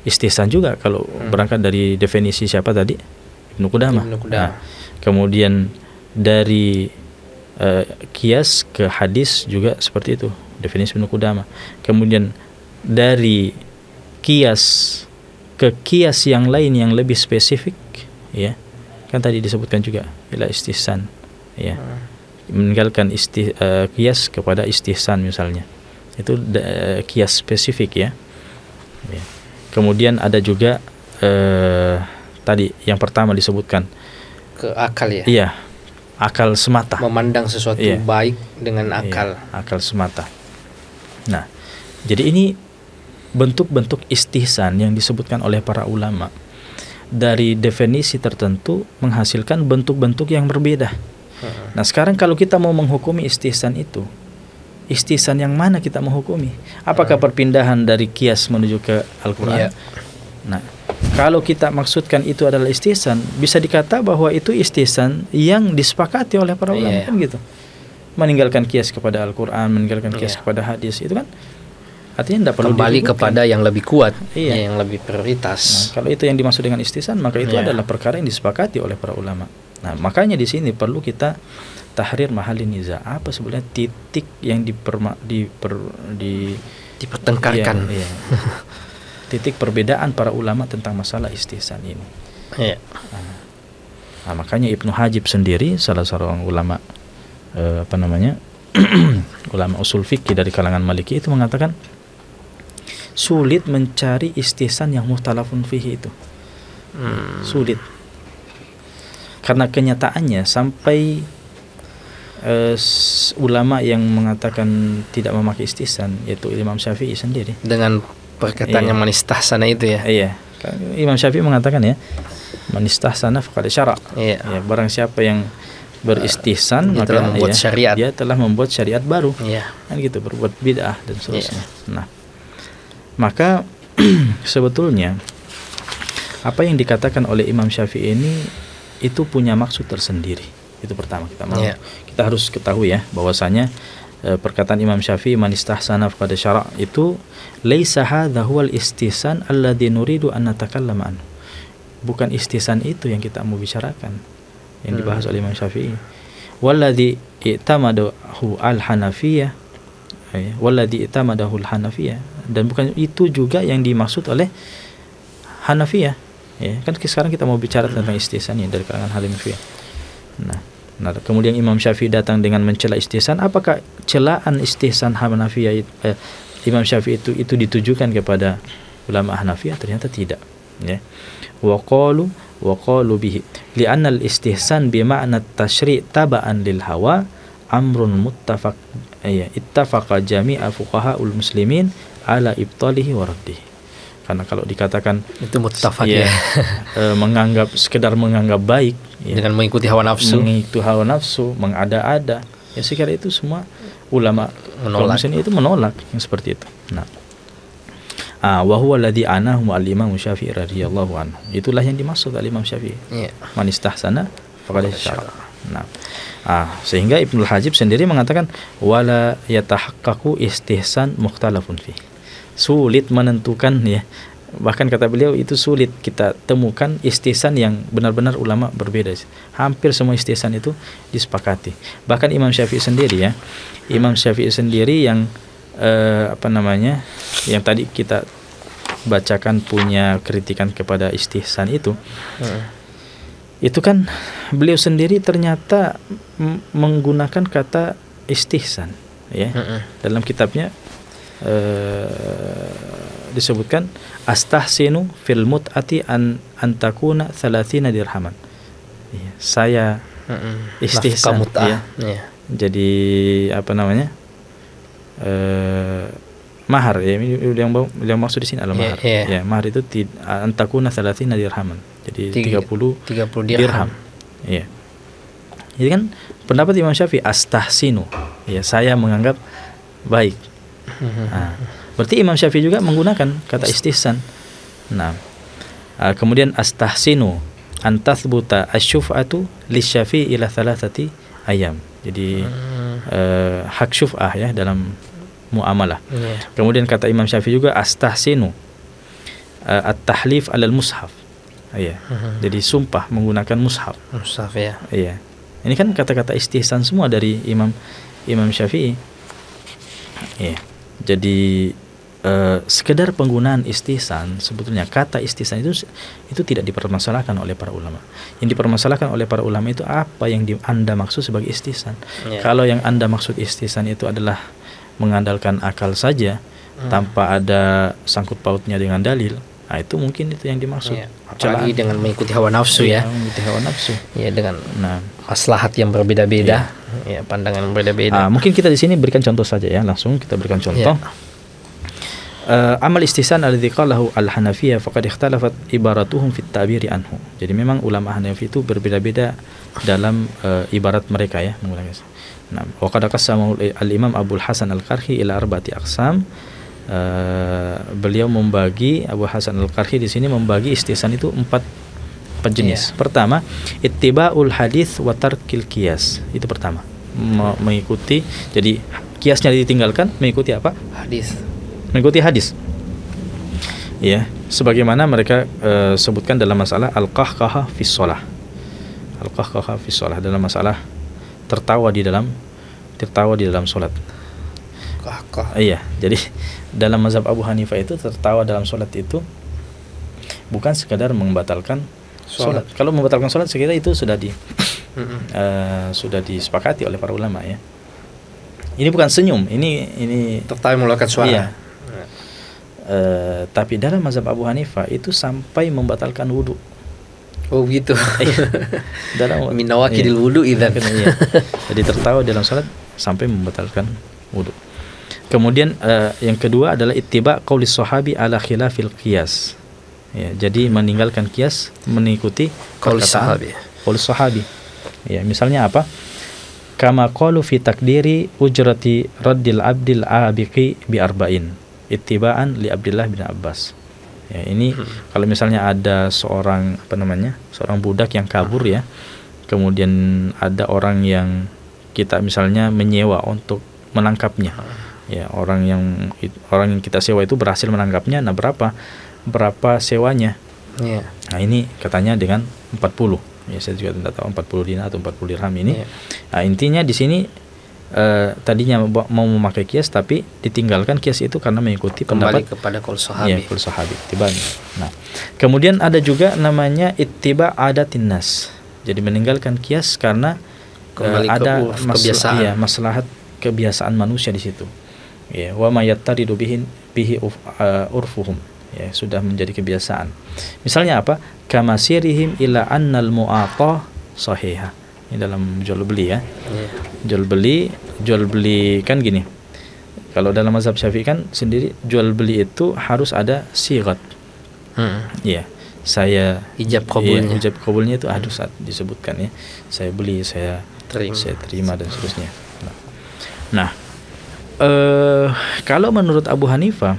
istihsan juga kalau berangkat dari definisi siapa tadi? Ibnu Qudamah. Nah, kemudian dari kias ke hadis juga seperti itu, definisi Ibnu Qudamah. Kemudian dari kias ke kias yang lain yang lebih spesifik, ya, kan tadi disebutkan juga ila istihsan, ya, meninggalkan kias kepada istihsan misalnya, itu kias spesifik, ya. Kemudian ada juga tadi yang pertama disebutkan ke akal, ya. Iya, akal semata, memandang sesuatu baik dengan akal. Iya, akal semata. Nah, jadi ini bentuk-bentuk istihsan yang disebutkan oleh para ulama dari definisi tertentu menghasilkan bentuk-bentuk yang berbeda. Nah, sekarang kalau kita mau menghukumi istihsan itu, istihsan yang mana kita menghukumi? Apakah perpindahan dari kias menuju ke Al-Quran? Nah, kalau kita maksudkan itu adalah istihsan, bisa dikata bahwa itu istihsan yang disepakati oleh para ulama, kan gitu. Meninggalkan kias kepada Al-Quran, meninggalkan kias kepada hadis, itu kan artinya tidak perlu kembali kepada yang lebih kuat, yang lebih prioritas. Nah, kalau itu yang dimaksud dengan istihsan, maka itu adalah perkara yang disepakati oleh para ulama. Nah, makanya di sini perlu kita tahrir mahali niza, apa sebenarnya titik yang dipertengkarkan, titik perbedaan para ulama tentang masalah istihsan ini. Nah, makanya Ibnu Hajib sendiri, salah seorang ulama ulama usul fikih dari kalangan Maliki, itu mengatakan sulit mencari istihsan yang mukhtalafun fihi itu. Sulit. Karena kenyataannya sampai ulama yang mengatakan tidak memakai istihsan, yaitu Imam Syafi'i sendiri, dengan perkataan yang manistahsana itu, ya. Iya. Imam Syafi'i mengatakan, ya, manistahsana faqad syara'. Ya, barang siapa yang beristihsan maka telah membuat syariat. Dia telah membuat syariat baru. Iya. Kan gitu, berbuat bid'ah dan seterusnya. Nah, maka sebetulnya apa yang dikatakan oleh Imam Syafi'i ini itu punya maksud tersendiri. Itu pertama kita harus ketahui, ya, bahwasanya perkataan Imam Syafi'i man istahsana faqad syara' itu laisa hadza huwal istihsan alladzi nuridu an natakallama anhu. Bukan istihsan itu yang kita mau bicarakan, yang dibahas oleh Imam Syafi'i. Walladzi i'tamadahu al-Hanafiyah, walladzi i'tamadahu al-Hanafiyah, dan bukan itu juga yang dimaksud oleh Hanafiyah, ya. Kan sekarang kita mau bicara tentang istihsan ini dari kalangan Hanafiyah. Nah, kemudian Imam Syafi'i datang dengan mencela istihsan. Apakah celaan istihsan Hanafiyah Imam Syafi'i itu ditujukan kepada ulama Hanafiyah? Ternyata tidak, ya. Wa qalu bihi li'anna al-istihsan bi ma'na at-tashri' taba'an lil hawa amrun muttafaq, ittafaqa jami'a fuqaha'ul muslimin ala ibtalihi wa raddihi. Karena kalau dikatakan itu muttafaq, ya, menganggap, sekedar menganggap baik, ya, dengan mengikuti hawa nafsu, mengada-ada, ya, sekira itu semua ulama menolak. Itu menolak yang seperti itu. Nah, wa huwa alladhi anahu al-Imam Syafi'i radhiyallahu anhu. Itulah yang dimaksud oleh Imam Syafi'i. Man istahsana faqad syara'. Nah, sehingga Ibnul Hajib sendiri mengatakan wala yatahaqqaqu istihsan mukhtalafun fi. Sulit menentukan ya. Bahkan kata beliau itu sulit kita temukan istihsan yang benar-benar ulama berbeda. Hampir semua istihsan itu disepakati. Bahkan Imam Syafi'i sendiri ya. Imam Syafi'i sendiri yang yang tadi kita bacakan punya kritikan kepada istihsan itu. Itu kan beliau sendiri ternyata menggunakan kata istihsan ya. Dalam kitabnya disebutkan astahsinu fil mut'ati an takuna 30 dirhaman. Ya, saya istihsan ya. Jadi mahar ya, yang maksud di sini adalah mahar. Ya, mahar itu an takuna 30 dirhaman. Jadi 30 dirham. Ya. Jadi kan pendapat Imam Syafi'i astahsinu. Ya, saya menganggap baik. Berarti Imam Syafi'i juga menggunakan kata istihsan. Nah, kemudian astahsinu an tathbuta asy-syuf'atu lisyafi'i ila 3 ayam. Jadi hak syuf'ah ya dalam muamalah. Kemudian kata Imam Syafi'i juga astahsinu at-tahlif 'alal mushaf. Iya. Jadi sumpah menggunakan mushaf. Mushaf ya. Iya. Ini kan kata-kata istihsan semua dari Imam Syafi'i. Iya. Jadi sekedar penggunaan istihsan, sebetulnya kata istihsan itu tidak dipermasalahkan oleh para ulama. Yang dipermasalahkan oleh para ulama itu apa yang Anda maksud sebagai istihsan. Kalau yang Anda maksud istihsan itu adalah mengandalkan akal saja tanpa ada sangkut pautnya dengan dalil, nah itu mungkin itu yang dimaksud. Apalagi dengan mengikuti hawa nafsu ya. Mengikuti hawa nafsu. Ya, dengan maslahat yang berbeda-beda, ya pandangan yang berbeda-beda. Mungkin kita di sini berikan contoh saja ya, langsung kita berikan contoh. Amal istihsan alladzi qalahu al-Hanafiyah faqad ikhtalafat ibaratuhum fit ta'biri anhu. Jadi memang ulama Hanafi itu berbeda-beda dalam ibarat mereka ya menggunakan. Nah, wa qad qassama al-Imam Abdul Hasan Al-Qarhi ila 4 aqsam. Beliau membagi, Abu Hasan Al-Qarhi di sini membagi istihsan itu empat jenis. Pertama, ittiba'ul hadis wa tarkil qiyas. Itu pertama. Mengikuti, jadi kiasnya ditinggalkan, mengikuti apa? Hadis. Mengikuti hadis. Ya, sebagaimana mereka sebutkan dalam masalah al-qahqahah fi shalah. Al-qahqahah fi shalah dalam masalah tertawa di dalam salat. Iya, jadi dalam mazhab Abu Hanifah itu tertawa dalam sholat itu bukan sekadar membatalkan sholat. Kalau membatalkan sholat sekira itu sudah sudah disepakati oleh para ulama ya. Ini bukan senyum, ini tertawa mengeluarkan suara. Iya. Tapi dalam mazhab Abu Hanifah itu sampai membatalkan wudu. Oh gitu. Dalam minawakidil wudu idzan. Iya. Jadi tertawa dalam sholat sampai membatalkan wudu. Kemudian yang kedua adalah ittiba qaulis sahabi ala khilafil qiyas. Ya, jadi meninggalkan qiyas, mengikuti qaulus sahabi. Qaulus sahabi. Ya, misalnya apa? Kama qalu fi takdiri ujrati raddil abdil abiqi bi arba'in. Ittiba'an li Abdullah bin Abbas. Ya, ini kalau misalnya ada seorang seorang budak yang kabur ya. Kemudian ada orang yang kita misalnya menyewa untuk menangkapnya. Ya, orang yang kita sewa itu berhasil menangkapnya. Nah, berapa sewanya? Yeah. Nah, ini katanya dengan 40. Ya, saya juga tidak tahu 40 dinar atau 40 dirham ini. Yeah. Nah, intinya di sini tadinya mau memakai kias tapi ditinggalkan kias itu karena mengikuti pendapat kepada qaul sahabi. Ya, qaul sahabi. Nah, kemudian ada juga namanya ittiba adatin nas. Jadi meninggalkan kias karena ada maslahat kebiasaan manusia di situ. Ya, wa mayattaridu bihi urfuhum. Ya, sudah menjadi kebiasaan. Misalnya apa? Kamasirihim ila annal mu'ata sahihah. Ini dalam jual beli ya. Jual beli kan gini. Kalau dalam mazhab Syafi'i kan sendiri jual beli itu harus ada sigat. Ya, saya ijab qabulnya. Ijab qabulnya itu harus disebutkan ya. Saya beli, saya terima dan seterusnya. Nah, kalau menurut Abu Hanifah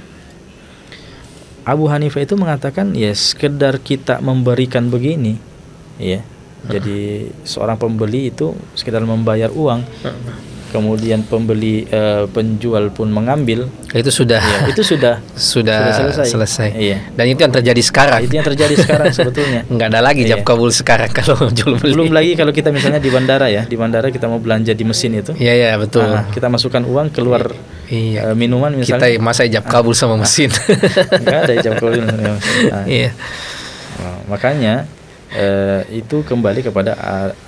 itu mengatakan ya sekedar kita memberikan begini ya, Jadi seorang pembeli itu sekedar membayar uang, kemudian penjual pun mengambil, itu sudah ya, itu sudah selesai. Iya. Dan itu yang terjadi sekarang. Itu yang terjadi sekarang sebetulnya. Nggak ada lagi jab kabul sekarang kalau jual beli. Belum lagi kalau kita misalnya di bandara ya, di bandara kita mau belanja di mesin itu. Iya betul. Kita masukkan uang, keluar minuman misalnya. Kita masa jab kabul sama mesin. Nggak ada jab kabul. Iya. Makanya itu kembali kepada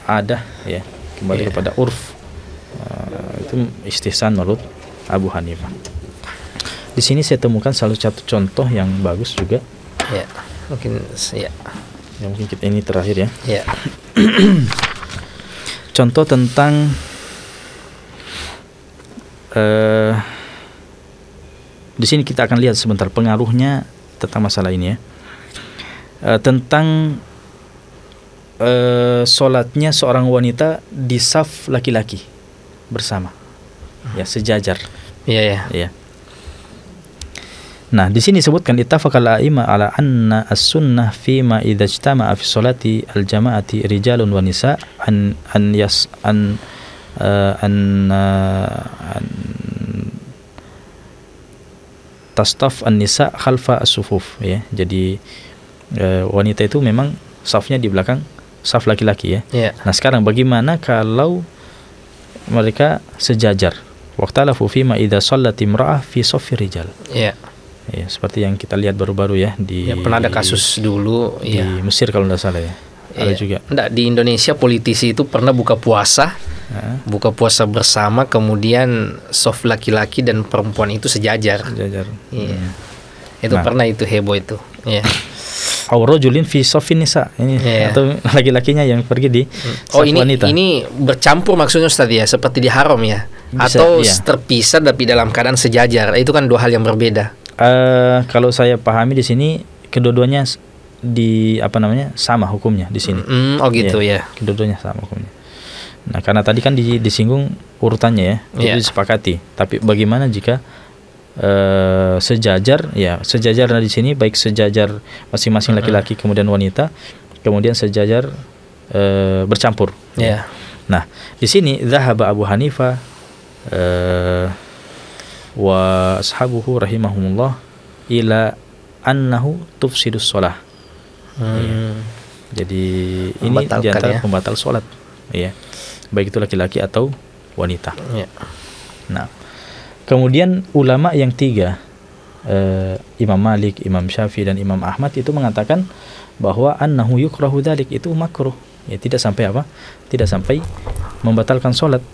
adah ya, kembali kepada urf. Itu istihsan menurut Abu Hanifah. Di sini saya temukan salah satu contoh yang bagus juga. Ya, mungkin ya. Ya mungkin kita ini terakhir ya. Ya. Contoh tentang di sini kita akan lihat sebentar pengaruhnya tentang masalah ini ya. Tentang sholatnya seorang wanita di saf laki-laki bersama, ya sejajar. Iya. Nah, di sini disebutkan ittafaqal a'imma ala anna as-sunnah fi ma idza ijtama'a fi sholati al-jama'ati rijalun wa nisa an tastaf an-nisa khalfa as-sufuf ya. Jadi wanita itu memang safnya di belakang saf laki-laki ya. Nah, sekarang bagaimana kalau mereka sejajar? Waqtalafu fi ma idza shallat imra'ah fi saffi rijal. Ya, seperti yang kita lihat baru-baru ya di pernah ada kasus dulu di Mesir kalau tidak salah ya. Ada juga. Enggak, di Indonesia politisi itu pernah buka puasa bersama, kemudian saf laki-laki dan perempuan itu sejajar. Itu pernah itu heboh itu. Aurojulin fi safin nisa ini atau laki-lakinya yang pergi di wanita. Ini bercampur maksudnya Ustaz ya, seperti di haram ya. Bisa, atau terpisah tapi dalam keadaan sejajar. Itu kan dua hal yang berbeda. Kalau saya pahami di sini kedua-duanya sama hukumnya di sini. Gitu ya. Kedua-duanya sama hukumnya. Nah, karena tadi kan disinggung urutannya ya, itu disepakati. Tapi bagaimana jika sejajar? Ya, sejajar di sini baik sejajar masing-masing laki-laki kemudian wanita, kemudian sejajar bercampur. Nah, di sini zahaba Abu Hanifah wa ashabuhu rahimahumullah ila annahu tufsidus shalah. Jadi ini di antara pembatal salat ya. Baik itu laki-laki atau wanita. Nah, kemudian ulama yang tiga, Imam Malik, Imam Syafi'i dan Imam Ahmad itu mengatakan bahwa annahu yukrahu dzalik, itu makruh. Ya, tidak sampai membatalkan salat.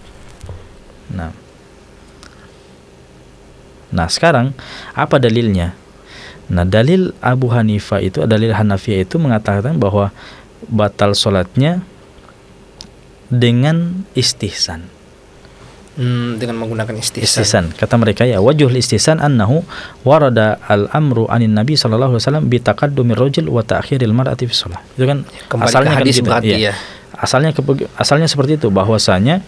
Nah, sekarang apa dalilnya? Nah, dalil Abu Hanifah itu, dalil Hanafiyah itu mengatakan bahwa batal salatnya dengan istihsan. Dengan menggunakan istihsan. Kata mereka ya, wajhul istihsan annahu warada al-amru anin nabi sallallahu alaihi wasallam bi taqaddumir rajul wa ta'khiril mar'ati fi shalah. Itu kan asalnya hadis kan berarti ya. Asalnya seperti itu, bahwasanya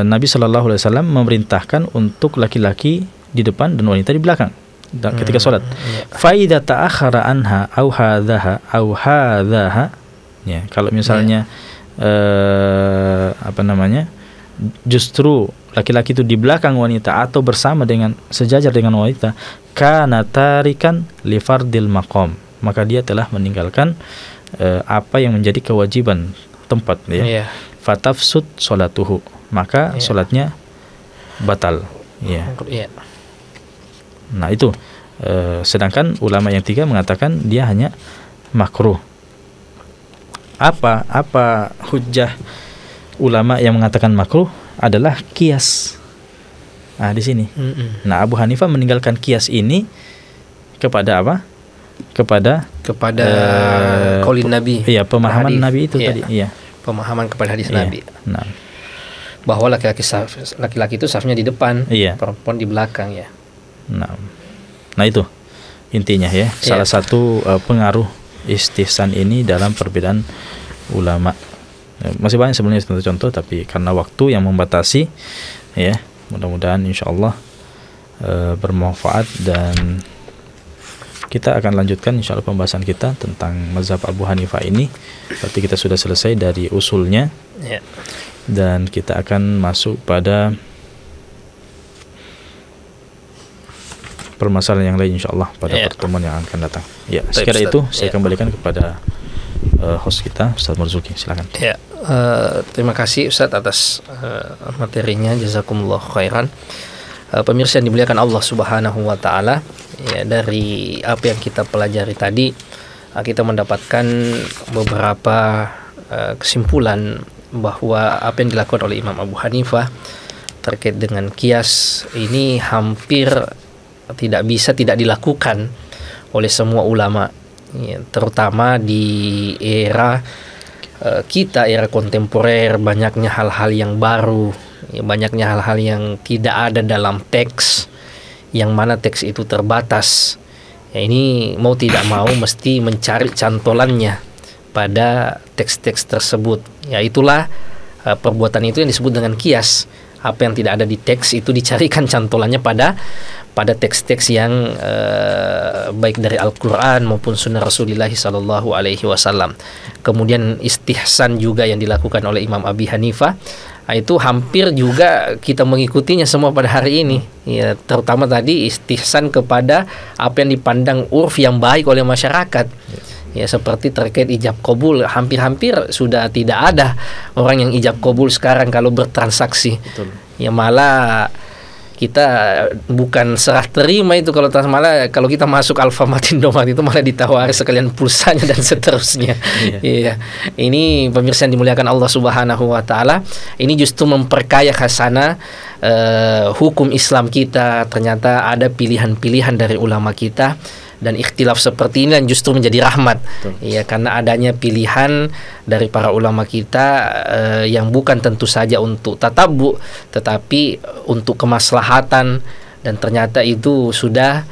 Nabi sallallahu alaihi wasallam memerintahkan untuk laki-laki di depan dan wanita di belakang ketika salat. Fa idza ta'akhkhara anha au hadhaha ya, kalau misalnya justru laki-laki itu di belakang wanita atau bersama dengan sejajar dengan wanita, kana tarikan li fardil maqam, maka dia telah meninggalkan apa yang menjadi kewajiban tempat ya. Fatafsud sholatuhu, maka sholatnya batal ya. Nah, itu sedangkan ulama yang tiga mengatakan dia hanya makruh. Apa hujjah ulama yang mengatakan makruh? Adalah kias. Nah, di sini. Nah, Abu Hanifah meninggalkan kias ini kepada apa? Kepada qaulin Nabi. Iya, pemahaman Nabi itu tadi. Iya. Pemahaman kepada hadis Nabi. Nah, bahwa laki-laki itu safnya di depan, perempuan di belakang ya. Nah itu intinya ya. Salah satu pengaruh istihsan ini dalam perbedaan ulama. Masih banyak sebenarnya contoh-contoh, tapi karena waktu yang membatasi ya, mudah-mudahan insyaallah bermanfaat dan kita akan lanjutkan insya Allah pembahasan kita tentang mazhab Abu Hanifah ini. Berarti kita sudah selesai dari usulnya, dan kita akan masuk pada permasalahan yang lain insya Allah pada pertemuan yang akan datang. Ya, sekira itu saya kembalikan kepada host kita, Ustaz Marzuki, silakan. Ya, terima kasih Ustaz atas materinya, jazakumullah khairan. Pemirsa yang dimuliakan Allah Subhanahu wa taala, ya, dari apa yang kita pelajari tadi kita mendapatkan beberapa kesimpulan bahwa apa yang dilakukan oleh Imam Abu Hanifah terkait dengan qiyas ini hampir tidak dilakukan oleh semua ulama, ya, terutama di era kita, era kontemporer. Banyaknya hal-hal yang baru, ya, banyaknya hal-hal yang tidak ada dalam teks, yang mana teks itu terbatas. Ya, ini mau tidak mau mesti mencari cantolannya pada teks-teks tersebut. Ya, itulah perbuatan itu yang disebut dengan qiyas. Apa yang tidak ada di teks itu dicarikan cantolannya pada teks-teks yang baik dari Al-Quran maupun Sunnah Rasulullah Sallallahu Alaihi Wasallam. Kemudian istihsan juga yang dilakukan oleh Imam Abi Hanifah, itu hampir juga kita mengikutinya semua pada hari ini, ya, terutama tadi istihsan kepada apa yang dipandang urf yang baik oleh masyarakat. Ya, seperti terkait ijab kabul, hampir-hampir sudah tidak ada orang yang ijab kabul sekarang kalau bertransaksi. Betul. Ya, malah kita bukan serah terima itu, malah kalau kita masuk Alfamart, Indomaret itu malah ditawari sekalian pulsanya dan seterusnya. Iya. Ini pemirsa yang dimuliakan Allah Subhanahu wa taala, ini justru memperkaya khasanah hukum Islam kita. Ternyata ada pilihan-pilihan dari ulama kita, dan ikhtilaf seperti ini justru menjadi rahmat. Ya, karena adanya pilihan dari para ulama kita yang bukan tentu saja untuk tatabu, tetapi untuk kemaslahatan, dan ternyata itu sudah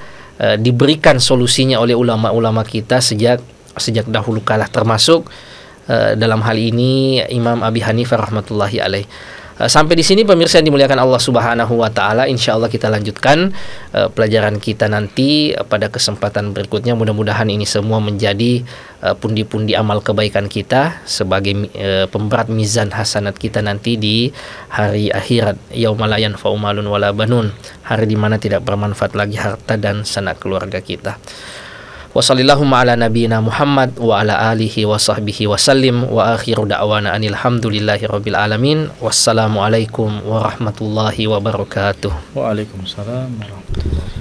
diberikan solusinya oleh ulama-ulama kita sejak dahulu kala, termasuk dalam hal ini Imam Abi Hanifah rahmatullahi alaih. Sampai di sini pemirsa yang dimuliakan Allah Subhanahu wa taala, insyaallah kita lanjutkan pelajaran kita nanti pada kesempatan berikutnya. Mudah-mudahan ini semua menjadi pundi-pundi amal kebaikan kita sebagai pemberat mizan hasanat kita nanti di hari akhirat, yauma la yanfa'u malun wala banun, hari di mana tidak bermanfaat lagi harta dan sanak keluarga kita. Wa sallallahu ala nabiyyina Muhammad wa ala alihi wa sahbihi wa sallim, wa akhiru da'wana anil hamdulillahi rabbil alamin. Wassalamu alaikum warahmatullahi wabarakatuh. Waalaikumsalam warahmatullahi